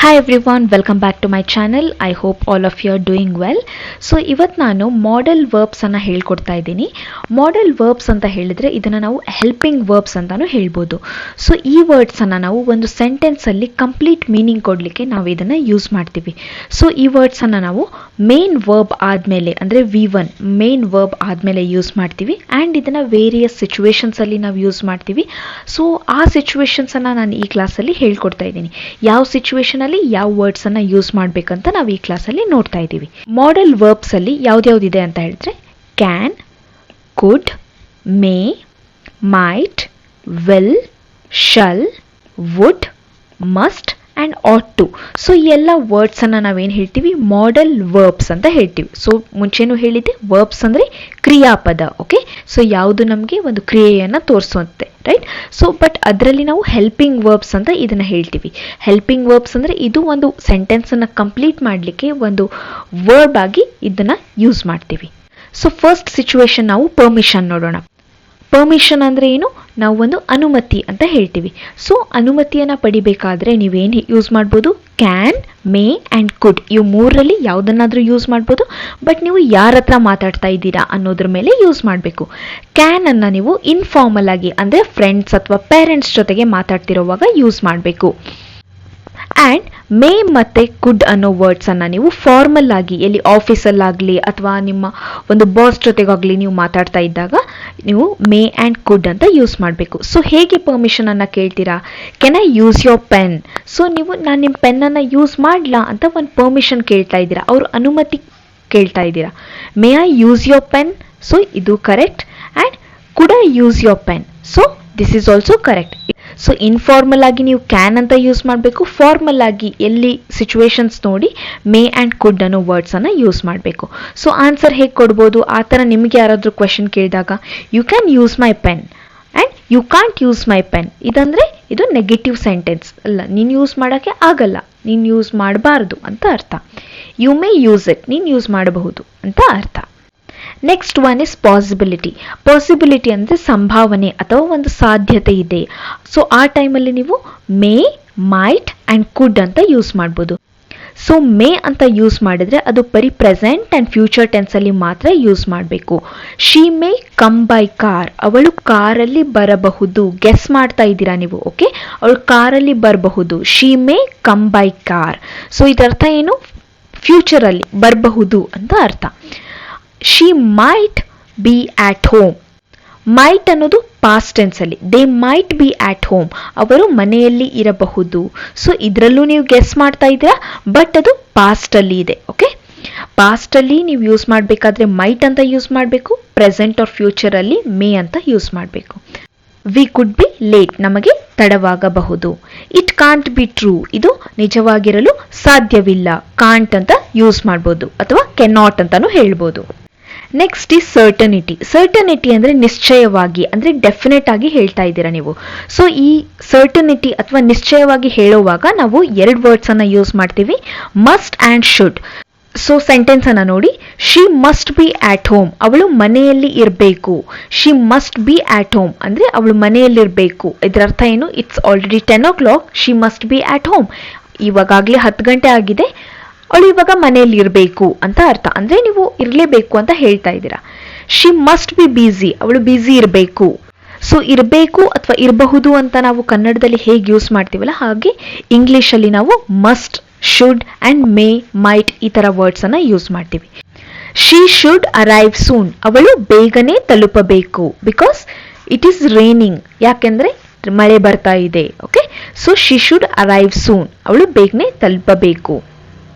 Hi everyone, welcome back to my channel. I hope all of you are doing well. So ಇವತ್ತು ನಾನು modal verbs ಅನ್ನ ಹೇಳ್ಕೊಡ್ತಾ ಇದ್ದೀನಿ. Modal verbs ಅಂತ ಹೇಳಿದ್ರೆ ಇದನ್ನ ನಾವು helping verbs ಅಂತಾನೂ ಹೇಳ್ಬೋದು. ಸೊ ಈ ವರ್ಡ್ಸ್ ಅನ್ನ ನಾವು ಒಂದು ಸೆಂಟೆನ್ಸ್ ಅಲ್ಲಿ ಕಂಪ್ಲೀಟ್ ಮೀನಿಂಗ್ ಕೊಡ್ಲಿಕ್ಕೆ ನಾವು ಇದನ್ನ ಯೂಸ್ ಮಾಡ್ತೀವಿ. ಸೊ ಈ ವರ್ಡ್ಸ್ ಅನ್ನ ನಾವು ಮೇನ್ ವರ್ಬ್ ಆದ್ಮೇಲೆ ಅಂದ್ರೆ V1 ಮೇನ್ ವರ್ಬ್ ಆದ್ಮೇಲೆ ಯೂಸ್ ಮಾಡ್ತೀವಿ ಅಂಡ್ ಇದನ್ನ ವೇರಿಯಸ್ ಸಿಚುವೇಶನ್ಸ್ ಅಲ್ಲಿ ನಾವು ಯೂಸ್ ಮಾಡ್ತೀವಿ. ಸೊ ಆ ಸಿಚುವೇಶನ್ಸ್ ಅನ್ನ ನಾನು ಈ ಕ್ಲಾಸ್ ಅಲ್ಲಿ ಹೇಳ್ಕೊಡ್ತಾ ಇದ್ದೀನಿ. ಯಾವ ಸಿಚುವೇಶನ್ ಅಲ್ಲಿ ಯಾವ ವರ್ಡ್ಸ್ ಅನ್ನ ಯೂಸ್ ಮಾಡ್ಬೇಕಂತ ನಾವು ಈ ಕ್ಲಾಸ್ ಅಲ್ಲಿ ನೋಡ್ತಾ ಇದ್ದೀವಿ. ಮಾಡೆಲ್ ವರ್ಬ್ಸ್ ಅಲ್ಲಿ ಯಾವ್ದ್ಯಾವ್ದಿದೆ ಅಂತ ಹೇಳಿದ್ರೆ can, could, may, might, will, shall, would, must and ought to. So ಈ ಎಲ್ಲ ವರ್ಡ್ಸ್ ಅನ್ನ ನಾವೇನ್ ಹೇಳ್ತೀವಿ, ಮಾಡೆಲ್ ವರ್ಬ್ಸ್ ಅಂತ ಹೇಳ್ತೀವಿ. ಸೊ ಮುಂಚೆನೂ ಹೇಳಿದ್ದೆ ವರ್ಬ್ಸ್ ಅಂದ್ರೆ ಕ್ರಿಯಾಪದ. ಓಕೆ, ಸೊ ಯಾವುದು ನಮಗೆ ಒಂದು ಕ್ರಿಯೆಯನ್ನ ತೋರಿಸುತ್ತೆ, ರೈಟ್? ಸೊ ಬಟ್ ಅದರಲ್ಲಿ ನಾವು ಹೆಲ್ಪಿಂಗ್ ವರ್ಬ್ಸ್ ಅಂತ ಇದನ್ನ ಹೇಳ್ತೀವಿ. ಹೆಲ್ಪಿಂಗ್ ವರ್ಬ್ಸ್ ಅಂದ್ರೆ ಇದು ಒಂದು ಸೆಂಟೆನ್ಸ್ ಅನ್ನ ಕಂಪ್ಲೀಟ್ ಮಾಡಲಿಕ್ಕೆ ಒಂದು ವರ್ಬ್ ಆಗಿ ಇದನ್ನ ಯೂಸ್ ಮಾಡ್ತೀವಿ. ಸೊ ಫಸ್ಟ್ ಸಿಚುವೇಶನ್ ನಾವು ಪರ್ಮಿಷನ್ ನೋಡೋಣ. ಪರ್ಮಿಷನ್ ಅಂದ್ರೆ ಏನು? ನಾವು ಒಂದು ಅನುಮತಿ ಅಂತ ಹೇಳ್ತೀವಿ. ಸೊ ಅನುಮತಿಯನ್ನ ಪಡಿಬೇಕಾದ್ರೆ ನೀವೇನು ಯೂಸ್ ಮಾಡ್ಬೋದು? ಕ್ಯಾನ್, ಮೇ ಅಂಡ್ ಕುಡ್, ಇವು ಮೂರರಲ್ಲಿ ಯಾವುದನ್ನಾದ್ರೂ ಯೂಸ್ ಮಾಡ್ಬೋದು. ಬಟ್ ನೀವು ಯಾರ ಹತ್ರ ಮಾತಾಡ್ತಾ ಇದ್ದೀರಾ ಅನ್ನೋದ್ರ ಮೇಲೆ ಯೂಸ್ ಮಾಡಬೇಕು. ಕ್ಯಾನ್ ಅನ್ನ ನೀವು ಇನ್ಫಾರ್ಮಲ್ ಆಗಿ ಅಂದ್ರೆ ಫ್ರೆಂಡ್ಸ್ ಅಥವಾ ಪೇರೆಂಟ್ಸ್ ಜೊತೆಗೆ ಮಾತಾಡ್ತಿರೋವಾಗ ಯೂಸ್ ಮಾಡಬೇಕು. ಆ್ಯಂಡ್ ಮೇ ಮತ್ತೆ ಕುಡ್ ಅನ್ನೋ ವರ್ಡ್ಸ್ ಅನ್ನ ನೀವು ಫಾರ್ಮಲ್ ಆಗಿ ಎಲ್ಲಿ ಆಫೀಸಲ್ಲಾಗಲಿ ಅಥವಾ ನಿಮ್ಮ ಒಂದು ಬಾಸ್ ಜೊತೆಗಾಗಲಿ ನೀವು ಮಾತಾಡ್ತಾ ಇದ್ದಾಗ ನೀವು ಮೇ ಆ್ಯಂಡ್ ಕುಡ್ ಅಂತ ಯೂಸ್ ಮಾಡಬೇಕು. ಸೊ ಹೇಗೆ ಪರ್ಮಿಷನ್ ಅನ್ನ ಕೇಳ್ತೀರಾ? Can I use your pen? So ನೀವು ನಾನು ನಿಮ್ಮ ಪೆನ್ನನ್ನು ಯೂಸ್ ಮಾಡಲಾ ಅಂತ ಒಂದು ಪರ್ಮಿಷನ್ ಕೇಳ್ತಾ ಇದ್ದೀರಾ, ಅವ್ರ ಅನುಮತಿ ಕೇಳ್ತಾ ಇದ್ದೀರಾ. May I use your pen? So ಇದು correct. And could I use your pen? So this is also correct. So informal ಆಗಿ ನೀವು ಕ್ಯಾನ್ ಅಂತ ಯೂಸ್ ಮಾಡಬೇಕು, ಫಾರ್ಮಲ್ ಆಗಿ ಎಲ್ಲಿ ಸಿಚುವೇಶನ್ಸ್ ನೋಡಿ ಮೇ ಆ್ಯಂಡ್ ಕುಡ್ ಅನ್ನೋ ವರ್ಡ್ಸ್ ಅನ್ನ ಯೂಸ್ ಮಾಡಬೇಕು. ಸೊ ಆನ್ಸರ್ ಹೇಗೆ ಕೊಡ್ಬೋದು? ಆ ಥರ ನಿಮಗೆ ಯಾರಾದರೂ ಕ್ವೆಶನ್ ಕೇಳಿದಾಗ you can use my pen and you can't use my pen, ಇದಂದ್ರೆ ಇದು ನೆಗೆಟಿವ್ ಸೆಂಟೆನ್ಸ್ ಅಲ್ಲ, ನೀನು ಯೂಸ್ ಮಾಡೋಕ್ಕೆ ಆಗಲ್ಲ, ನೀನು ಯೂಸ್ ಮಾಡಬಾರ್ದು ಅಂತ ಅರ್ಥ. ಯು ಮೇ ಯೂಸ್ ಇಟ್, ನೀನು ಯೂಸ್ ಮಾಡಬಹುದು ಅಂತ ಅರ್ಥ. Next one is possibility. Possibility ಅಂದರೆ ಸಂಭಾವನೆ ಅಥವಾ ಒಂದು ಸಾಧ್ಯತೆ ಇದೆ. ಸೊ ಆ ಟೈಮಲ್ಲಿ ನೀವು ಮೇ, ಮೈಟ್ ಆ್ಯಂಡ್ ಕುಡ್ ಅಂತ ಯೂಸ್ ಮಾಡ್ಬೋದು. ಸೊ ಮೇ ಅಂತ ಯೂಸ್ ಮಾಡಿದ್ರೆ ಅದು ಬರೀ ಪ್ರೆಸೆಂಟ್ ಆ್ಯಂಡ್ ಫ್ಯೂಚರ್ ಟೆನ್ಸಲ್ಲಿ ಮಾತ್ರ ಯೂಸ್ ಮಾಡಬೇಕು. She may come by car, ಅವಳು ಕಾರಲ್ಲಿ ಬರಬಹುದು. ಗೆಸ್ ಮಾಡ್ತಾ ಇದ್ದೀರಾ ನೀವು? ಓಕೆ, ಅವಳು ಕಾರಲ್ಲಿ ಬರಬಹುದು. She may come by car. So ಇದರ್ಥ ಏನು? ಫ್ಯೂಚರಲ್ಲಿ ಬರಬಹುದು ಅಂತ ಅರ್ಥ. She might be at home. Might ಅನ್ನೋದು ಪಾಸ್ಟ್ ಟೆನ್ಸ್ ಅಲ್ಲಿ, they might be at home, ಅವರು ಮನೆಯಲ್ಲಿ ಇರಬಹುದು. ಸೊ ಇದರಲ್ಲೂ ನೀವು ಗೆಸ್ ಮಾಡ್ತಾ ಇದ್ದೀರಾ, ಬಟ್ ಅದು ಪಾಸ್ಟ್ ಅಲ್ಲಿ ಇದೆ. ಓಕೆ, ಪಾಸ್ಟ್ ಅಲ್ಲಿ ನೀವು ಯೂಸ್ ಮಾಡಬೇಕಾದ್ರೆ ಮೈಟ್ ಅಂತ ಯೂಸ್ ಮಾಡಬೇಕು, ಪ್ರೆಸೆಂಟ್ ಆರ್ ಫ್ಯೂಚರ್ ಅಲ್ಲಿ ಮೇ ಅಂತ ಯೂಸ್ ಮಾಡಬೇಕು. ವಿ ಕುಡ್ ಬಿ ಲೇಟ್, ನಮಗೆ ತಡವಾಗಬಹುದು. ಇಟ್ ಕಾಂಟ್ ಬಿ ಟ್ರೂ, ಇದು ನಿಜವಾಗಿರಲು ಸಾಧ್ಯವಿಲ್ಲ. ಕಾಂಟ್ ಅಂತ ಯೂಸ್ ಮಾಡ್ಬೋದು ಅಥವಾ ಕೆನಾಟ್ ಅಂತಾನು ಹೇಳ್ಬೋದು. ನೆಕ್ಸ್ಟ್ ಈ ಸರ್ಟನಿಟಿ. ಸರ್ಟನಿಟಿ ಅಂದ್ರೆ ನಿಶ್ಚಯವಾಗಿ ಅಂದ್ರೆ ಡೆಫಿನೆಟ್ ಆಗಿ ಹೇಳ್ತಾ ಇದ್ದೀರಾ ನೀವು. ಸೊ ಈ ಸರ್ಟನಿಟಿ ಅಥವಾ ನಿಶ್ಚಯವಾಗಿ ಹೇಳುವಾಗ ನಾವು ಎರಡು ವರ್ಡ್ಸ್ ಅನ್ನ ಯೂಸ್ ಮಾಡ್ತೀವಿ, must and should. So sentence ಅನ್ನ ನೋಡಿ, she must be at home, ಅವಳು ಮನೆಯಲ್ಲಿ ಇರಬೇಕು. She must be at home ಅಂದ್ರೆ ಅವಳು ಮನೆಯಲ್ಲಿರಬೇಕು. ಇದರ ಅರ್ಥ ಏನು? It's already 10 o'clock, she must be at home. ಇವಾಗಲೇ 10 ಗಂಟೆ ಆಗಿದೆ, ಅವಳು ಇವಾಗ ಮನೆಯಲ್ಲಿ ಇರಬೇಕು ಅಂತ ಅರ್ಥ. ಅಂದ್ರೆ ನೀವು ಇರಲೇಬೇಕು ಅಂತ ಹೇಳ್ತಾ ಇದ್ದೀರಾ. ಶಿ ಮಸ್ಟ್ ಬಿ ಬ್ಯುಸಿ, ಅವಳು ಬ್ಯುಸಿ ಇರಬೇಕು. ಸೊ ಇರಬೇಕು ಅಥವಾ ಇರಬಹುದು ಅಂತ ನಾವು ಕನ್ನಡದಲ್ಲಿ ಹೇಗೆ ಯೂಸ್ ಮಾಡ್ತೀವಲ್ಲ ಹಾಗೆ ಇಂಗ್ಲಿಷಲ್ಲಿ ನಾವು must, should and may, might ಈ ತರ ವರ್ಡ್ಸ್ ಅನ್ನ ಯೂಸ್ ಮಾಡ್ತೀವಿ. ಶಿ ಶುಡ್ ಅರೈವ್ ಸೂನ್, ಅವಳು ಬೇಗನೆ ತಲುಪಬೇಕು. ಬಿಕಾಸ್ ಇಟ್ ಈಸ್ ರೇನಿಂಗ್, ಯಾಕೆಂದ್ರೆ ಮಳೆ ಬರ್ತಾ ಇದೆ. Okay, so she should arrive soon, ಅವಳು ಬೇಗನೆ ತಲುಪಬೇಕು.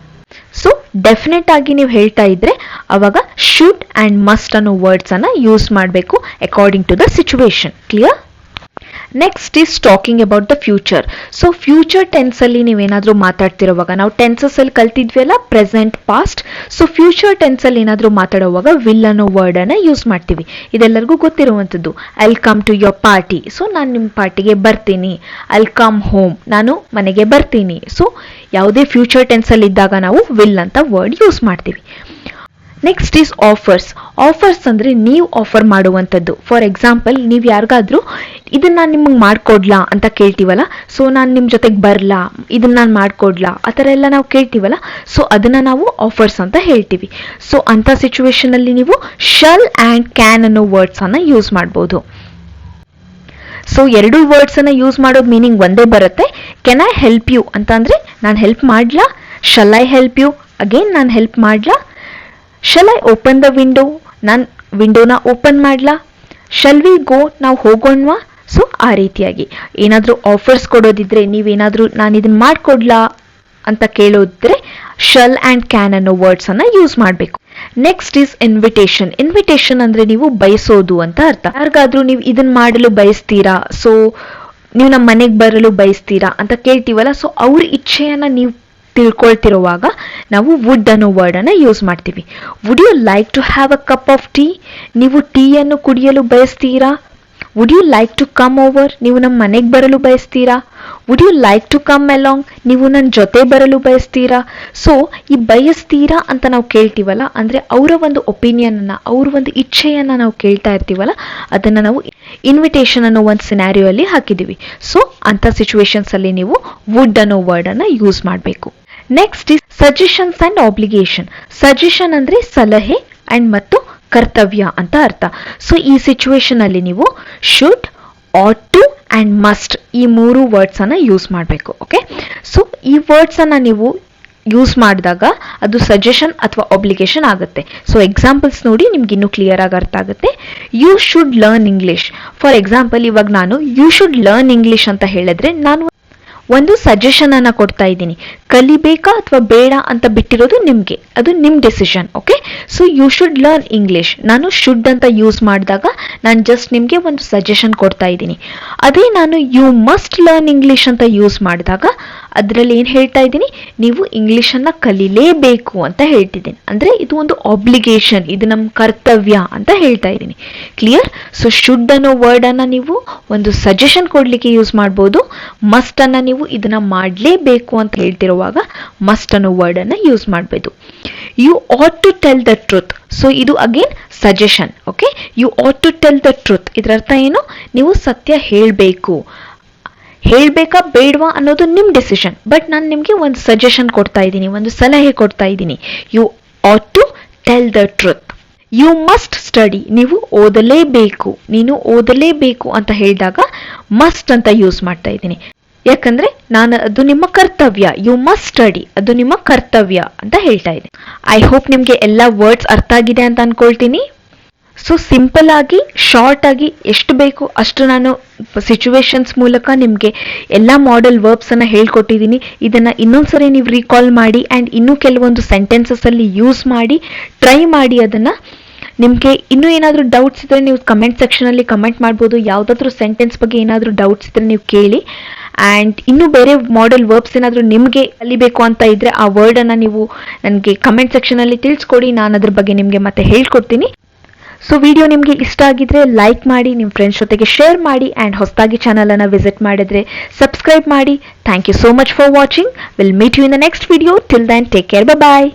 ಸೊ ಡೆಫಿನೆಟ್ ಆಗಿ ನೀವು ಹೇಳ್ತಾ ಇದ್ರೆ ಅವಾಗ ಶುಡ್ ಅಂಡ್ ಮಸ್ಟ್ ಅನ್ನೋ ವರ್ಡ್ಸ್ ಅನ್ನ ಯೂಸ್ ಮಾಡಬೇಕು according to the situation. Clear? Next is talking about the future. So future tense ಅಲ್ಲಿ ನೀವೇನಾದ್ರೂ ಮಾತಾಡ್ತಿರೋವಾಗ, ನಾವು ಟೆನ್ಸಸ್ ಅಲ್ಲಿ ಕಲ್ತಿದ್ವಿ ಅಲ್ಲ, present, past. So future tense ಅಲ್ಲಿ ಏನಾದ್ರೂ ಮಾತಾಡುವಾಗ ವಿಲ್ ಅನ್ನೋ ವರ್ಡ್ ಅನ್ನ ಯೂಸ್ ಮಾಡ್ತೀವಿ. ಇದೆಲ್ಲರಿಗೂ ಗೊತ್ತಿರುವಂಥದ್ದು. I'll come to your party, so ನಾನು ನಿಮ್ಮ ಪಾರ್ಟಿಗೆ ಬರ್ತೀನಿ. ಐಲ್ ಕಮ್ ಹೋಮ್, ನಾನು ಮನೆಗೆ ಬರ್ತೀನಿ. ಸೊ ಯಾವುದೇ ಫ್ಯೂಚರ್ ಟೆನ್ಸ್ ಅಲ್ಲಿ ಇದ್ದಾಗ ನಾವು ವಿಲ್ ಅಂತ ವರ್ಡ್ ಯೂಸ್ ಮಾಡ್ತೀವಿ. Next is offers. ಆಫರ್ಸ್ ಅಂದರೆ ನೀವು ಆಫರ್ ಮಾಡುವಂಥದ್ದು. ಫಾರ್ ಎಕ್ಸಾಂಪಲ್, ನೀವು ಯಾರಿಗಾದ್ರೂ ಇದನ್ನ ನಾನು ನಿಮಗೆ ಮಾಡಿಕೊಡ್ಲಾ ಅಂತ ಕೇಳ್ತೀವಲ್ಲ, ಸೊ ನಾನು ನಿಮ್ಮ ಜೊತೆಗೆ ಬರಲಾ, ಇದನ್ನ ನಾನು ಮಾಡಿಕೊಡ್ಲಾ, ಆ ಥರ ಎಲ್ಲ ನಾವು ಕೇಳ್ತೀವಲ್ಲ, ಸೊ ಅದನ್ನು ನಾವು ಆಫರ್ಸ್ ಅಂತ ಹೇಳ್ತೀವಿ. ಸೊ ಅಂಥ ಸಿಚುವೇಶನಲ್ಲಿ ನೀವು ಶಲ್ ಆ್ಯಂಡ್ ಕ್ಯಾನ್ ಅನ್ನೋ ವರ್ಡ್ಸನ್ನು ಯೂಸ್ ಮಾಡ್ಬೋದು. ಸೊ ಎರಡು ವರ್ಡ್ಸನ್ನು ಯೂಸ್ ಮಾಡೋದು ಮೀನಿಂಗ್ ಒಂದೇ ಬರುತ್ತೆ. ಕೆನ್ ಐ ಹೆಲ್ಪ್ ಯು ಅಂತ ಅಂದರೆ ನಾನು ಹೆಲ್ಪ್ ಮಾಡ್ಲಾ, shall I help you again ನಾನು ಹೆಲ್ಪ್ ಮಾಡ್ಲಾ, shall I open the window ನಾನು ವಿಂಡೋನ ಓಪನ್ ಮಾಡ್ಲಾ, ಶಲ್ ವಿ ಗೋ ನಾವು ಹೋಗೋಣವಾ. ಸೊ ಆ ರೀತಿಯಾಗಿ ಏನಾದರೂ ಆಫರ್ಸ್ ಕೊಡೋದಿದ್ರೆ, ನೀವೇನಾದರೂ ನಾನು ಇದನ್ನ ಮಾಡಿಕೊಡ್ಲಾ ಅಂತ ಕೇಳೋದಿದ್ರೆ ಶಲ್ ಆ್ಯಂಡ್ ಕ್ಯಾನ್ ಅನ್ನೋ ವರ್ಡ್ಸನ್ನು ಯೂಸ್ ಮಾಡಬೇಕು. Next is invitation. ಇನ್ವಿಟೇಷನ್ ಅಂದರೆ ನೀವು ಬಯಸೋದು ಅಂತ ಅರ್ಥ. ಯಾರಿಗಾದ್ರೂ ನೀವು ಇದನ್ನ ಮಾಡಲು ಬಯಸ್ತೀರಾ, ಸೊ ನೀವು ನಮ್ಮ ಮನೆಗೆ ಬರಲು ಬಯಸ್ತೀರಾ ಅಂತ ಕೇಳ್ತೀವಲ್ಲ, ಸೊ ಅವ್ರ ಇಚ್ಛೆಯನ್ನು ನೀವು ತಿಳ್ಕೊಳ್ತಿರುವಾಗ ನಾವು ವುಡ್ ಅನ್ನೋ ವರ್ಡನ್ನು ಯೂಸ್ ಮಾಡ್ತೀವಿ. Would you like to have a cup of tea, ನೀವು ಟೀಯನ್ನು ಕುಡಿಯಲು ಬಯಸ್ತೀರಾ. Would you like to come over, ನೀವು ನಮ್ಮ ಮನೆಗೆ ಬರಲು ಬಯಸ್ತೀರಾ. Would you like to come along, ನೀವು ನನ್ನ ಜೊತೆ ಬರಲು ಬಯಸ್ತೀರಾ. ಸೊ ಈ ಬಯಸ್ತೀರಾ ಅಂತ ನಾವು ಕೇಳ್ತೀವಲ್ಲ, ಅಂದರೆ ಅವರ ಒಂದು ಒಪಿನಿಯನನ್ನು, ಅವ್ರ ಒಂದು ಇಚ್ಛೆಯನ್ನು ನಾವು ಕೇಳ್ತಾ ಇರ್ತೀವಲ್ಲ, ಅದನ್ನು ನಾವು ಇನ್ವಿಟೇಷನ್ ಅನ್ನೋ ಒಂದು ಸಿನಾರಿಯೋ ಅಲ್ಲಿ ಹಾಕಿದ್ದೀವಿ. ಸೊ ಅಂಥ ಸಿಚುವೇಶನ್ಸಲ್ಲಿ ನೀವು ವುಡ್ ಅನ್ನೋ ವರ್ಡನ್ನು ಯೂಸ್ ಮಾಡಬೇಕು. Next is suggestions and obligation. Suggestion ಅಂದರೆ ಸಲಹೆ ಆ್ಯಂಡ್ ಮತ್ತು ಕರ್ತವ್ಯ ಅಂತ ಅರ್ಥ. ಸೊ ಈ ಸಿಚುವೇಶನ್ ಅಲ್ಲಿ ನೀವು should, ought to and must ಈ ಮೂರು ವರ್ಡ್ಸನ್ನು ಯೂಸ್ ಮಾಡಬೇಕು. ಓಕೆ, ಸೊ ಈ ವರ್ಡ್ಸನ್ನು ನೀವು ಯೂಸ್ ಮಾಡಿದಾಗ ಅದು ಸಜೆಷನ್ ಅಥವಾ ಆಬ್ಲಿಗೇಷನ್ ಆಗುತ್ತೆ. ಸೊ ಎಕ್ಸಾಂಪಲ್ಸ್ ನೋಡಿ ನಿಮ್ಗೆ ಇನ್ನೂ ಕ್ಲಿಯರ್ ಆಗಿ ಅರ್ಥ ಆಗುತ್ತೆ. You should learn English. For example, ಇವಾಗ ನಾನು ಯು ಶುಡ್ ಲರ್ನ್ ಇಂಗ್ಲಿಷ್ ಅಂತ ಹೇಳಿದ್ರೆ ನಾನು ಒಂದು ಸಜೆಷನ್ ಅನ್ನ ಕೊಡ್ತಾ ಇದ್ದೀನಿ. ಕಲಿಬೇಕಾ ಅಥವಾ ಬೇಡ ಅಂತ ಬಿಟ್ಟಿರೋದು ನಿಮಗೆ, ಅದು ನಿಮ್ಮ decision. Okay, so you should learn English, ನಾನು ಶುಡ್ ಅಂತ ಯೂಸ್ ಮಾಡಿದಾಗ ನಾನು ಜಸ್ಟ್ ನಿಮಗೆ ಒಂದು ಸಜೆಷನ್ ಕೊಡ್ತಾ ಇದ್ದೀನಿ. ಅದೇ ನಾನು ಯು ಮಸ್ಟ್ ಲರ್ನ್ ಇಂಗ್ಲಿಷ್ ಅಂತ ಯೂಸ್ ಮಾಡಿದಾಗ ಅದರಲ್ಲಿ ಏನು ಹೇಳ್ತಾ ಇದ್ದೀನಿ, ನೀವು ಇಂಗ್ಲಿಷನ್ನು ಕಲಿಲೇಬೇಕು ಅಂತ ಹೇಳ್ತಿದ್ದೀನಿ. ಅಂದರೆ ಇದು ಒಂದು ಆಬ್ಲಿಗೇಷನ್, ಇದು ನಮ್ಮ ಕರ್ತವ್ಯ ಅಂತ ಹೇಳ್ತಾ ಇದ್ದೀನಿ. ಕ್ಲಿಯರ್? ಸೊ ಶುಡ್ ಅನ್ನೋ ವರ್ಡನ್ನು ನೀವು ಒಂದು ಸಜೆಷನ್ ಕೊಡಲಿಕ್ಕೆ ಯೂಸ್ ಮಾಡ್ಬೋದು. ಮಸ್ಟ್ ಅನ್ನು ನೀವು ಇದನ್ನ ಮಾಡಲೇಬೇಕು ಅಂತ ಹೇಳ್ತಿರುವಾಗ ಮಸ್ಟ್ ಅನ್ನೋ ವರ್ಡನ್ನು ಯೂಸ್ ಮಾಡಬಹುದು. You ought to tell the truth. So ಇದು again suggestion. Okay, you ought to tell the truth, ಇದರ ಅರ್ಥ ಏನು, ನೀವು ಸತ್ಯ ಹೇಳಬೇಕು. ಹೇಳ್ಬೇಕಾ ಬೇಡವಾ ಅನ್ನೋದು ನಿಮ್ಮ ಡಿಸಿಷನ್, ಬಟ್ ನಾನು ನಿಮಗೆ ಒಂದು ಸಜೆಷನ್ ಕೊಡ್ತಾ ಇದ್ದೀನಿ, ಒಂದು ಸಲಹೆ ಕೊಡ್ತಾ ಇದ್ದೀನಿ. You ought to tell the truth. You must study, ನೀವು ಓದಲೇಬೇಕು, ನೀನು ಓದಲೇಬೇಕು ಅಂತ ಹೇಳಿದಾಗ ಮಸ್ಟ್ ಅಂತ ಯೂಸ್ ಮಾಡ್ತಾ ಇದ್ದೀನಿ. ಯಾಕಂದ್ರೆ ನಾನು ಅದು ನಿಮ್ಮ ಕರ್ತವ್ಯ, ಯು ಮಸ್ಟ್ ಸ್ಟಡಿ, ಅದು ನಿಮ್ಮ ಕರ್ತವ್ಯ ಅಂತ ಹೇಳ್ತಾ ಇದ್ದೀನಿ. ಐ ಹೋಪ್ ನಿಮಗೆ ಎಲ್ಲ ವರ್ಡ್ಸ್ ಅರ್ಥ ಆಗಿದೆ ಅಂತ ಅನ್ಕೊಳ್ತೀನಿ. ಸೊ ಸಿಂಪಲ್ ಆಗಿ, ಶಾರ್ಟ್ ಆಗಿ ಎಷ್ಟು ಬೇಕು ಅಷ್ಟು ನಾನು ಸಿಚುವೇಶನ್ಸ್ ಮೂಲಕ ನಿಮಗೆ ಎಲ್ಲ ಮಾಡೆಲ್ ವರ್ಬ್ಸ್ ಅನ್ನ ಹೇಳ್ಕೊಟ್ಟಿದ್ದೀನಿ. ಇದನ್ನ ಇನ್ನೊಂದ್ಸರಿ ನೀವು ರೀಕಾಲ್ ಮಾಡಿ ಆ್ಯಂಡ್ ಇನ್ನೂ ಕೆಲವೊಂದು ಸೆಂಟೆನ್ಸಸ್ ಅಲ್ಲಿ ಯೂಸ್ ಮಾಡಿ ಟ್ರೈ ಮಾಡಿ. ಅದನ್ನ ನಿಮಗೆ ಇನ್ನೂ ಏನಾದರೂ ಡೌಟ್ಸ್ ಇದ್ದರೆ ನೀವು ಕಮೆಂಟ್ ಸೆಕ್ಷನಲ್ಲಿ ಕಮೆಂಟ್ ಮಾಡ್ಬೋದು. ಯಾವುದಾದ್ರೂ ಸೆಂಟೆನ್ಸ್ ಬಗ್ಗೆ ಏನಾದರೂ ಡೌಟ್ಸ್ ಇದ್ದರೆ ನೀವು ಕೇಳಿ. ಆ್ಯಂಡ್ ಇನ್ನೂ ಬೇರೆ ಮಾಡೆಲ್ ವರ್ಬ್ಸ್ ಏನಾದರೂ ನಿಮಗೆ ಕಲಿಬೇಕು ಅಂತ ಇದ್ದರೆ ಆ ವರ್ಡನ್ನು ನೀವು ನನಗೆ ಕಮೆಂಟ್ ಸೆಕ್ಷನಲ್ಲಿ ತಿಳಿಸ್ಕೊಡಿ, ನಾನು ಅದ್ರ ಬಗ್ಗೆ ನಿಮಗೆ ಮತ್ತೆ ಹೇಳ್ಕೊಡ್ತೀನಿ. ಸೊ ವಿಡಿಯೋ ನಿಮಗೆ ಇಷ್ಟ ಆಗಿದ್ರೆ ಲೈಕ್ ಮಾಡಿ, ನಿಮ್ಮ ಫ್ರೆಂಡ್ಸ್ ಜೊತೆಗೆ ಶೇರ್ ಮಾಡಿ, ಆ್ಯಂಡ್ ಹೊಸದಾಗಿ ಚಾನಲನ್ನು ವಿಸಿಟ್ ಮಾಡಿದ್ರೆ ಸಬ್ಸ್ಕ್ರೈಬ್ ಮಾಡಿ. Thank you so much for watching. Will meet you in the next video. Till then take care, bye bye.